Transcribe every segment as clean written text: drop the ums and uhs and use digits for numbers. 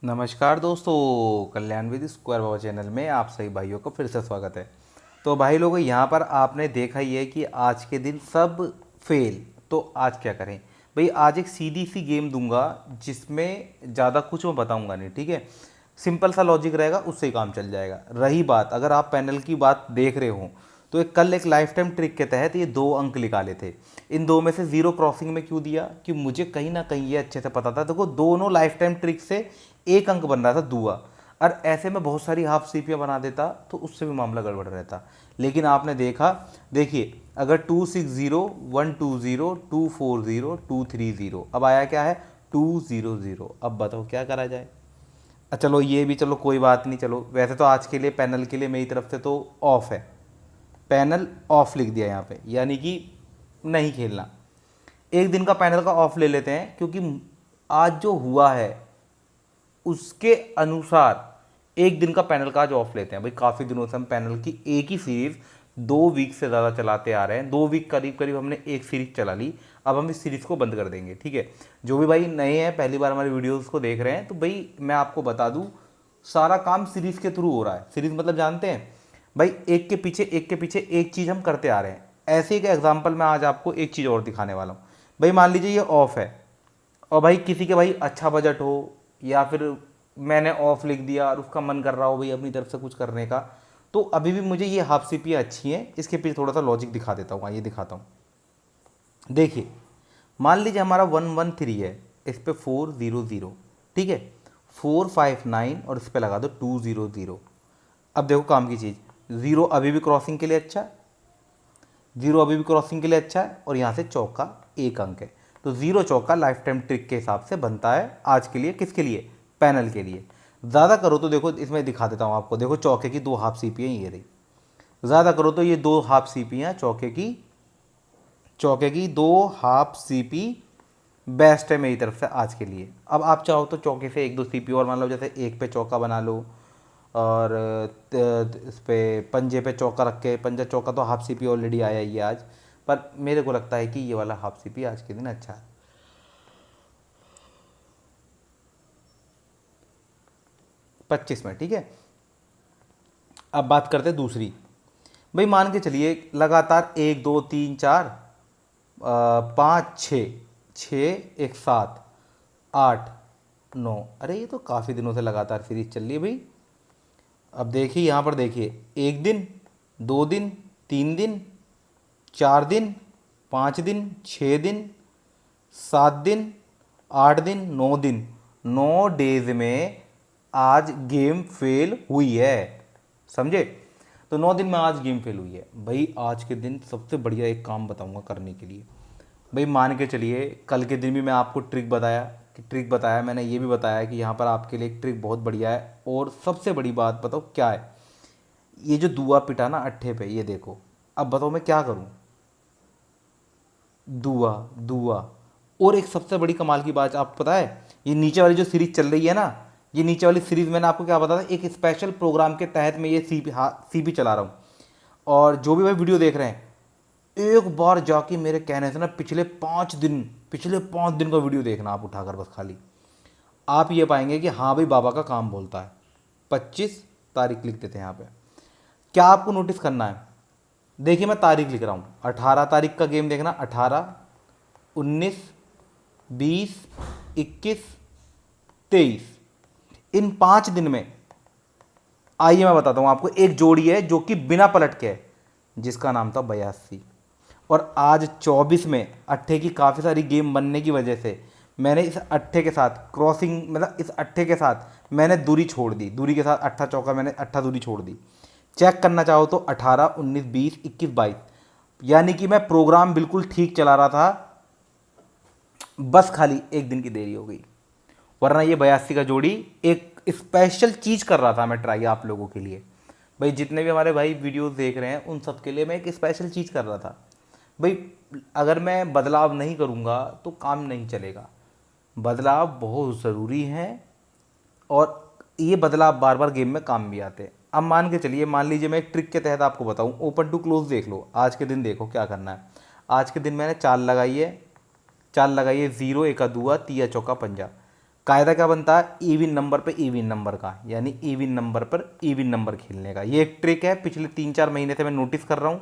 नमस्कार दोस्तों, कल्याण with square Baba channel में आप सभी भाइयों का फिर से स्वागत है। तो भाई लोगों, यहाँ पर आपने देखा ही है कि आज के दिन सब फेल। तो आज क्या करें भाई, आज एक सीधी सी गेम दूंगा जिसमें ज़्यादा कुछ मैं बताऊंगा नहीं, ठीक है। सिंपल सा लॉजिक रहेगा, उससे ही काम चल जाएगा। रही बात, अगर आप पैनल की बात देख रहे हो तो कल एक लाइफ टाइम ट्रिक के तहत ये 2 अंक निकाले थे। इन दो में से जीरो क्रॉसिंग में क्यों दिया कि मुझे कहीं ना कहीं ये अच्छे से पता था। देखो, दोनों लाइफ टाइम ट्रिक से 1 अंक बन रहा था दुआ, और ऐसे में बहुत सारी हाफ सीपियाँ बना देता तो उससे भी मामला गड़बड़ रहता। लेकिन आपने देखा, देखिए, अगर 260 120 240 230, अब आया क्या है 200। अब बताओ क्या करा जाए। चलो ये भी, चलो कोई बात नहीं। चलो वैसे तो आज के लिए पैनल के लिए मेरी तरफ से तो ऑफ है, पैनल ऑफ लिख दिया यहाँ पे, यानी कि नहीं खेलना। एक दिन का पैनल का ऑफ ले लेते हैं, क्योंकि आज जो हुआ है उसके अनुसार एक दिन का पैनल का आज ऑफ लेते हैं। भाई काफ़ी दिनों से हम पैनल की एक ही सीरीज़ 2 वीक से ज़्यादा चलाते आ रहे हैं। 2 वीक करीब करीब हमने एक सीरीज़ चला ली। अब हम इस सीरीज़ को बंद कर देंगे, ठीक है। जो भी भाई नए हैं, पहली बार हमारी वीडियोज़ को देख रहे हैं, तो भाई मैं आपको बता दूँ, सारा काम सीरीज़ के थ्रू हो रहा है। सीरीज़ मतलब जानते हैं भाई, एक के पीछे एक के पीछे एक चीज़ हम करते आ रहे हैं। ऐसे एक एग्जाम्पल मैं आज आपको एक चीज़ और दिखाने वाला हूँ। भाई मान लीजिए ये ऑफ है, और भाई किसी के भाई अच्छा बजट हो, या फिर मैंने ऑफ लिख दिया और उसका मन कर रहा हो भाई अपनी तरफ से कुछ करने का, तो अभी भी मुझे ये हाफ सीपियाँ अच्छी हैं। इसके पीछे थोड़ा सा लॉजिक दिखा देता हूँ, आइए दिखाता हूँ। देखिए, मान लीजिए हमारा 113 है, इस पे 400, ठीक है। 459 और इस पे लगा दो 200। अब देखो काम की चीज़, ज़ीरो अभी भी क्रॉसिंग के लिए अच्छा है, जीरो अभी भी क्रॉसिंग के लिए अच्छा है, और यहाँ से चौका 1 अंक है। तो जीरो चौका लाइफ टाइम ट्रिक के हिसाब से बनता है आज के लिए। किसके लिए? पैनल के लिए। ज़्यादा करो तो देखो, इसमें दिखा देता हूँ आपको। देखो चौके की 2 हाफ सीपियाँ ये रही। ज़्यादा करो तो ये 2 हाफ सीपियाँ चौके की 2 हाफ सीपी बेस्ट है मेरी तरफ से आज के लिए। अब आप चाहो तो चौके से 1-2 सीपी और मान लो, जैसे एक पे चौका बना लो, और इस पे पंजे पे चौका रख के, पंजा चौका तो हाफ सीपी ऑलरेडी आया ही है आज, पर मेरे को लगता है कि ये वाला हाफ सीपी आज के दिन अच्छा है। 25 में, ठीक है। अब बात करते हैं दूसरी। भाई मान के चलिए लगातार 1 2 3 4 5 6, 6 1 7 8 9, अरे ये तो काफ़ी दिनों से लगातार सीरीज चल रही है भाई। अब देखिए यहाँ पर, देखिए 1 दिन, 2 दिन, 3 दिन, 4 दिन, 5 दिन, 6 दिन, 7 दिन, 8 दिन, 9 दिन, 9 डेज में आज गेम फेल हुई है, समझे। तो 9 दिन में आज गेम फेल हुई है। भाई आज के दिन सबसे बढ़िया एक काम बताऊंगा करने के लिए। भाई मान के चलिए, कल के दिन भी मैं आपको ट्रिक बताया, मैंने ये भी बताया कि यहाँ पर आपके लिए एक ट्रिक बहुत बढ़िया है। और सबसे बड़ी बात बताओ क्या है, ये जो दुआ पिटा ना अट्ठे पे, ये देखो। अब बताओ मैं क्या करूँ, दुआ दुआ। और एक सबसे बड़ी कमाल की बात आपको पता है, ये नीचे वाली जो सीरीज चल रही है ना, ये नीचे वाली सीरीज मैंने आपको क्या बताया था, एक स्पेशल प्रोग्राम के तहत मैं ये सीपी चला रहा हूँ। और जो भी भाई वीडियो देख रहे हैं, एक बार जाके मेरे कहने से ना पिछले 5 दिन का वीडियो देखना आप उठाकर, बस खाली आप ये पाएंगे कि हाँ भाई बाबा का काम बोलता है। 25 तारीख लिख देते हैं यहाँ पे। क्या आपको नोटिस करना है, देखिए मैं तारीख लिख रहा हूँ। 18 तारीख का गेम देखना, 18, 19, 20, 21, 23। इन 5 दिन में, आइए मैं बताता हूँ आपको, एक जोड़ी है जो कि बिना पलट के है, जिसका नाम था 82। और आज 24 में अट्ठे की काफ़ी सारी गेम बनने की वजह से मैंने इस अट्ठे के साथ क्रॉसिंग, मतलब इस अट्ठे के साथ मैंने दूरी छोड़ दी। दूरी के साथ अट्ठा चौका, मैंने अट्ठा दूरी छोड़ दी। चेक करना चाहो तो 18, 19, 20, 21, 22, यानी कि मैं प्रोग्राम बिल्कुल ठीक चला रहा था, बस खाली एक दिन की देरी हो गई। वरना ये 82 का जोड़ी एक स्पेशल चीज़ कर रहा था मैं ट्राई आप लोगों के लिए। भाई जितने भी हमारे भाई वीडियोस देख रहे हैं उन सब के लिए मैं एक स्पेशल चीज़ कर रहा था। भाई अगर मैं बदलाव नहीं करूँगा तो काम नहीं चलेगा। बदलाव बहुत ज़रूरी है, और ये बदलाव बार बार गेम में काम भी आते हैं। अब मान के चलिए, मान लीजिए मैं एक ट्रिक के तहत आपको बताऊं, ओपन टू क्लोज देख लो। आज के दिन देखो क्या करना है। आज के दिन मैंने चाल लगाई है, ज़ीरो एका दुआ तिया चौका पंजा। कायदा क्या बनता है, इवन नंबर पे इवन नंबर का, यानी इवन नंबर पर इवन नंबर खेलने का। ये एक ट्रिक है, पिछले 3-4 महीने से मैं नोटिस कर रहा हूँ।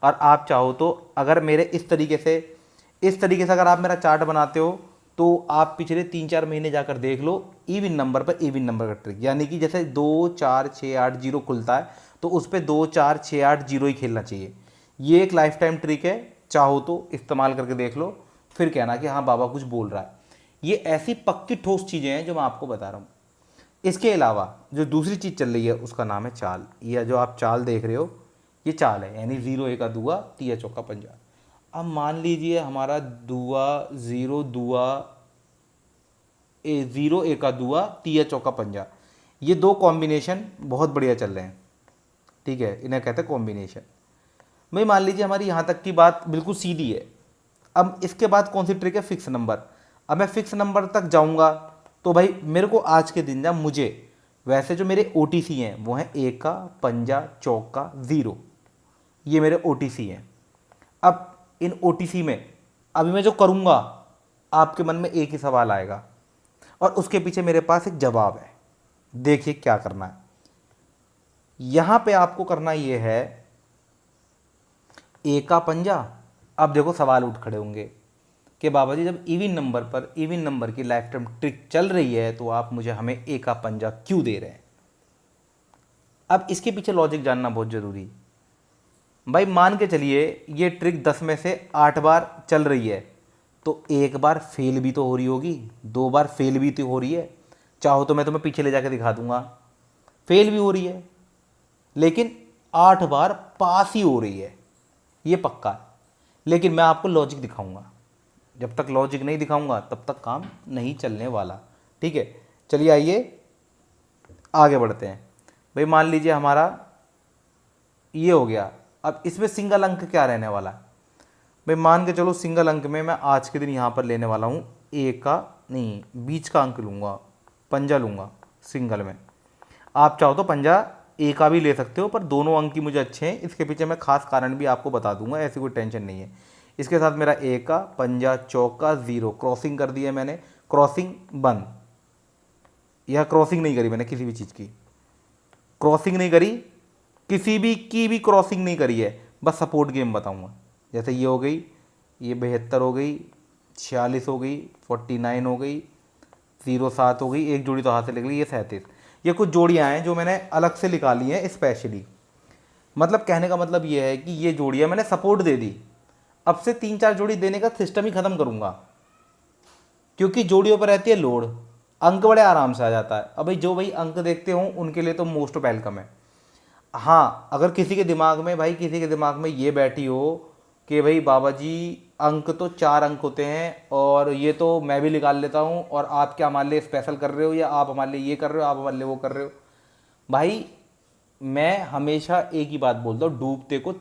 और आप चाहो तो अगर मेरे इस तरीके से अगर आप मेरा चार्ट बनाते हो तो आप पिछले 3-4 महीने जाकर देख लो, इवन नंबर पर इवन नंबर का ट्रिक, यानी कि जैसे 2 4 6 8 0 खुलता है तो उस पर 2 4 6 8 0 ही खेलना चाहिए। ये एक लाइफ टाइम ट्रिक है, चाहो तो इस्तेमाल करके देख लो, फिर कहना कि हाँ बाबा कुछ बोल रहा है। ये ऐसी पक्की ठोस चीज़ें हैं जो मैं आपको बता रहा हूँ। इसके अलावा जो दूसरी चीज़ चल रही है उसका नाम है चाल। यह जो आप चाल देख रहे हो ये चाल है, यानी 0 1 दुआ तिया चौका पंजा। अब मान लीजिए हमारा दुआ 0 दुआ 0 1 दुआ तिया चौका पंजा, ये दो कॉम्बिनेशन बहुत बढ़िया चल रहे हैं, ठीक है, इन्हें कहते हैं कॉम्बिनेशन। भाई मान लीजिए हमारी यहाँ तक की बात बिल्कुल सीधी है। अब इसके बाद कौन सी ट्रिक है, फिक्स नंबर। अब मैं फिक्स नंबर तक जाऊँगा तो भाई मेरे को आज के दिन मुझे वैसे जो मेरे OTC हैं वो हैं 1 पंजा चौका 0, ये मेरे OTC हैं। अब इन OTC में अभी मैं जो करूँगा आपके मन में एक ही सवाल आएगा और उसके पीछे मेरे पास एक जवाब है। देखिए क्या करना है, यहाँ पे आपको करना ये है 1 पंजा। अब देखो सवाल उठ खड़े होंगे कि बाबा जी जब इवन नंबर पर इवन नंबर की लाइफ टाइम ट्रिक चल रही है तो आप मुझे हमें 1 पंजा क्यों दे रहे हैं। अब इसके पीछे लॉजिक जानना बहुत ज़रूरी। भाई मान के चलिए ये ट्रिक 10 में से 8 बार चल रही है तो एक बार फेल भी तो हो रही होगी, 2 बार फेल भी तो हो रही है। चाहो तो मैं तुम्हें पीछे ले जाकर दिखा दूंगा, फेल भी हो रही है लेकिन 8 बार पास ही हो रही है, ये पक्का है। लेकिन मैं आपको लॉजिक दिखाऊंगा, जब तक लॉजिक नहीं दिखाऊंगा तब तक काम नहीं चलने वाला, ठीक है। चलिए आइए आगे बढ़ते हैं। भाई मान लीजिए हमारा ये हो गया। अब इसमें सिंगल अंक क्या रहने वाला है, भाई मान के चलो सिंगल अंक में मैं आज के दिन यहाँ पर लेने वाला हूँ 1 का नहीं, बीच का अंक लूँगा, पंजा लूँगा सिंगल में। आप चाहो तो पंजा 1 का भी ले सकते हो, पर दोनों अंक ही मुझे अच्छे हैं, इसके पीछे मैं खास कारण भी आपको बता दूंगा, ऐसी कोई टेंशन नहीं है। इसके साथ मेरा 1 का पंजा चौका 0, क्रॉसिंग कर दी है मैंने, क्रॉसिंग बंद। यह क्रॉसिंग नहीं करी मैंने, किसी भी चीज़ की क्रॉसिंग नहीं करी, किसी भी की भी क्रॉसिंग नहीं करी है, बस सपोर्ट गेम बताऊंगा। जैसे ये हो गई, ये 72 हो गई, 46 हो गई, 49 हो गई, 07 हो गई, एक जोड़ी तो हाथ से निकली, ये 37। ये कुछ जोड़ियाँ हैं जो मैंने अलग से निकाली हैं स्पेशली। मतलब कहने का मतलब ये है कि ये जोड़ियाँ मैंने सपोर्ट दे दी, अब से 3-4 जोड़ी देने का सिस्टम ही ख़त्म करूँगा, क्योंकि जोड़ियों पर रहती है लोड, अंक बड़े आराम से आ जाता है। अब भाई जो भाई अंक देखते हों उनके लिए तो मोस्ट वेलकम है। हाँ अगर किसी के दिमाग में ये बैठी हो कि भाई बाबा जी अंक तो 4 अंक होते हैं और ये तो मैं भी निकाल लेता हूँ और आप क्या हमारे लिए स्पेशल कर रहे हो, या आप हमारे लिए ये कर रहे हो, आप हमारे लिए वो कर रहे हो। भाई मैं हमेशा एक ही बात बोलता हूँ, डूबते को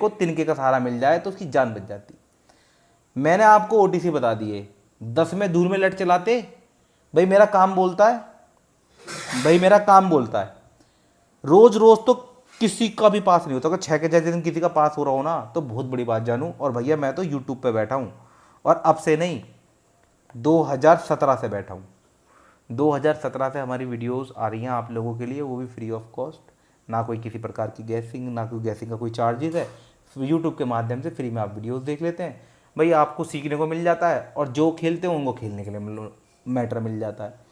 तिनके का सहारा मिल जाए तो उसकी जान बच जाती। मैंने आपको OTC बता दिए, 10 में दूर में लट चलाते, भाई मेरा काम बोलता है, रोज रोज तो किसी का भी पास नहीं होता। अगर 6 के जैसे दिन किसी का पास हो रहा हो ना तो बहुत बड़ी बात जानूं। और भैया मैं तो यूट्यूब पे बैठा हूं, और अब से नहीं 2017 से बैठा हूं। 2017 से हमारी वीडियोस आ रही हैं आप लोगों के लिए, वो भी फ्री ऑफ कॉस्ट, ना कोई किसी प्रकार की गैसिंग, ना कोई गैसिंग का कोई चार्जेस है। यूट्यूब के माध्यम से फ्री में आप वीडियोस देख लेते हैं, भाई आपको सीखने को मिल जाता है, और जो खेलते हैं उनको खेलने के लिए मैटर मिल जाता है।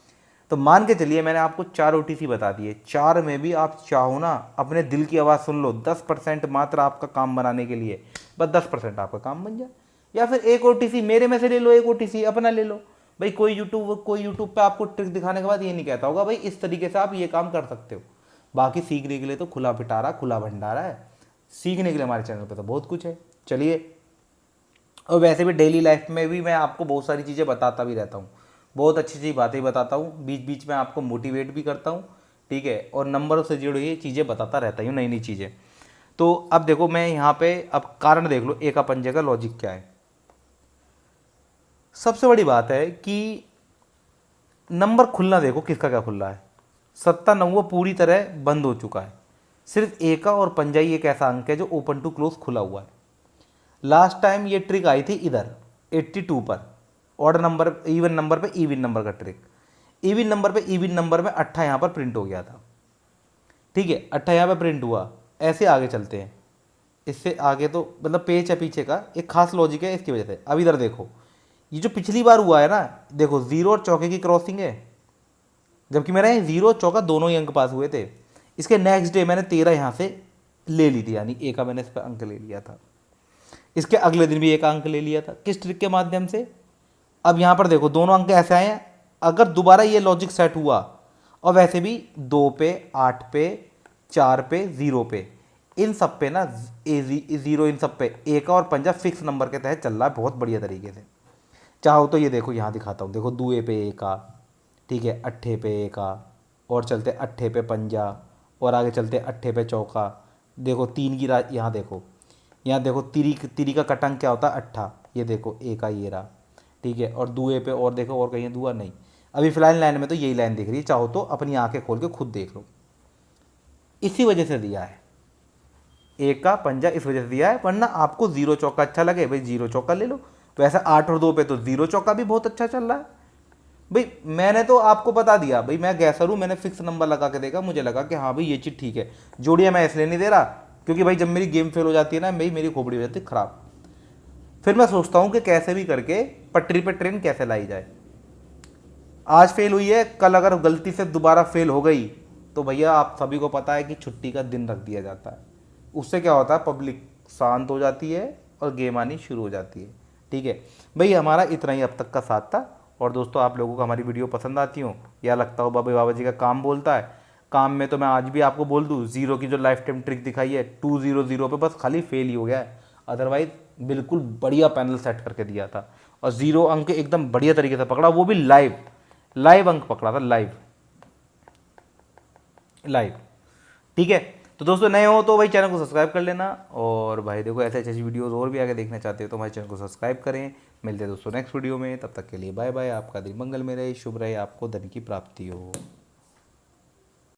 तो मान के चलिए मैंने आपको 4 OTC बता दिए, 4 में भी आप चाहो ना अपने दिल की आवाज़ सुन लो, 10% मात्र आपका काम बनाने के लिए, बस 10% आपका काम बन जाए। या फिर एक OTC मेरे में से ले लो, एक OTC अपना ले लो। भाई कोई यूट्यूब पे आपको ट्रिक दिखाने के बाद ये नहीं कहता होगा भाई इस तरीके से आप ये काम कर सकते हो। बाकी सीखने के लिए तो खुला पिटारा, खुला भंडारा है, सीखने के लिए हमारे चैनल पर तो बहुत कुछ है। चलिए, और वैसे भी डेली लाइफ में भी मैं आपको बहुत सारी चीज़ें बताता भी रहता हूँ, बहुत अच्छी अच्छी बातें बताता हूँ, बीच बीच में आपको मोटिवेट भी करता हूँ, ठीक है, और नंबरों से जुड़ी हुई चीज़ें बताता रहता हूँ, नई नई चीज़ें। तो अब देखो मैं यहाँ पे अब कारण देख लो, 1 पंजे का लॉजिक क्या है। सबसे बड़ी बात है कि नंबर खुलना देखो किसका क्या खुल रहा है। 97 पूरी तरह बंद हो चुका है, सिर्फ 1 और पंजा ही एक ऐसा अंक है जो ओपन टू क्लोज खुला हुआ है। लास्ट टाइम ये ट्रिक आई थी इधर 82 पर, ऑड नंबर इवन नंबर पे इवन नंबर का ट्रिक, इवन नंबर पे इवन नंबर में 8 यहाँ पर प्रिंट हो गया था, ठीक है, 8 यहाँ पे प्रिंट हुआ। ऐसे आगे चलते हैं, इससे आगे तो मतलब पेज है पीछे का, एक खास लॉजिक है इसकी वजह से। अब इधर देखो, ये जो पिछली बार हुआ है ना, देखो 0 और चौके की क्रॉसिंग है, जबकि मेरा ये 0 और चौका दोनों ही अंक पास हुए थे। इसके नेक्स्ट डे मैंने 13 यहाँ से ले ली थी, यानी ए का मैंने इस पर अंक ले लिया था। इसके अगले दिन भी एक अंक ले लिया था, किस ट्रिक के माध्यम से। अब यहाँ पर देखो दोनों अंक ऐसे आए हैं, अगर दोबारा ये लॉजिक सेट हुआ, और वैसे भी 2 पे 8 पे 4 पे 0 पे, इन सब पे ना जीरो, इन सब पे ए का और पंजा फिक्स नंबर के तहत चल रहा है बहुत बढ़िया तरीके से। चाहो तो ये देखो यहाँ दिखाता हूँ, देखो 2 पे ए का, ठीक है, 8 पे ए का, और चलते 8 पे पंजा, और आगे चलते 8 पे चौका। देखो 3 की यहाँ देखो, यहाँ देखो तिरी का कटंग क्या होता है 8, ये देखो ए का ये रहा, ठीक है, और दुए पे और देखो, और कहीं दुआ नहीं। अभी फिलहाल लाइन में तो यही लाइन दिख रही है, चाहो तो अपनी आंखें खोल के खुद देख लो। इसी वजह से दिया है ए का पंजा, इस वजह से दिया है, वरना आपको 0 चौका अच्छा लगे भाई 0 चौका ले लो। वैसे 8 और 2 पे तो 0 चौका भी बहुत अच्छा चल रहा है भाई। मैंने तो आपको बता दिया भाई, मैं गैसर हूँ, मैंने फिक्स नंबर लगा के देखा, मुझे लगा कि हाँ भाई ये चीज़ ठीक है। जोड़ियाँ मैं इसलिए नहीं दे रहा क्योंकि भाई जब मेरी गेम फेल हो जाती है ना, मेरी खोपड़ी हो जाती है ख़राब। फिर मैं सोचता हूँ कि कैसे भी करके पटरी पे ट्रेन कैसे लाई जाए। आज फेल हुई है, कल अगर गलती से दोबारा फेल हो गई तो भैया आप सभी को पता है कि छुट्टी का दिन रख दिया जाता है। उससे क्या होता है, पब्लिक शांत हो जाती है और गेम आनी शुरू हो जाती है। ठीक है भाई, हमारा इतना ही अब तक का साथ था। और दोस्तों, आप लोगों को हमारी वीडियो पसंद आती हो या लगता हो बाबा जी का काम बोलता है, काम में तो मैं आज भी आपको बोल दूँ, 0 की जो लाइफ टाइम ट्रिक दिखाई है 200 पे बस खाली फेल ही हो गया है, अदरवाइज बिल्कुल बढ़िया पैनल सेट करके दिया था। और 0 अंक एकदम बढ़िया तरीके से पकड़ा, वो भी लाइव अंक पकड़ा था, लाइव। ठीक है, तो दोस्तों नए हो तो भाई चैनल को सब्सक्राइब कर लेना। और भाई देखो ऐसे ऐसी वीडियोस और भी आगे देखना चाहते हो तो हमारे चैनल को सब्सक्राइब करें। मिलते हैं दोस्तों नेक्स्ट वीडियो में, तब तक के लिए बाय बाय। आपका दिन मंगल में रहे, शुभ रहे, आपको धन की प्राप्ति हो।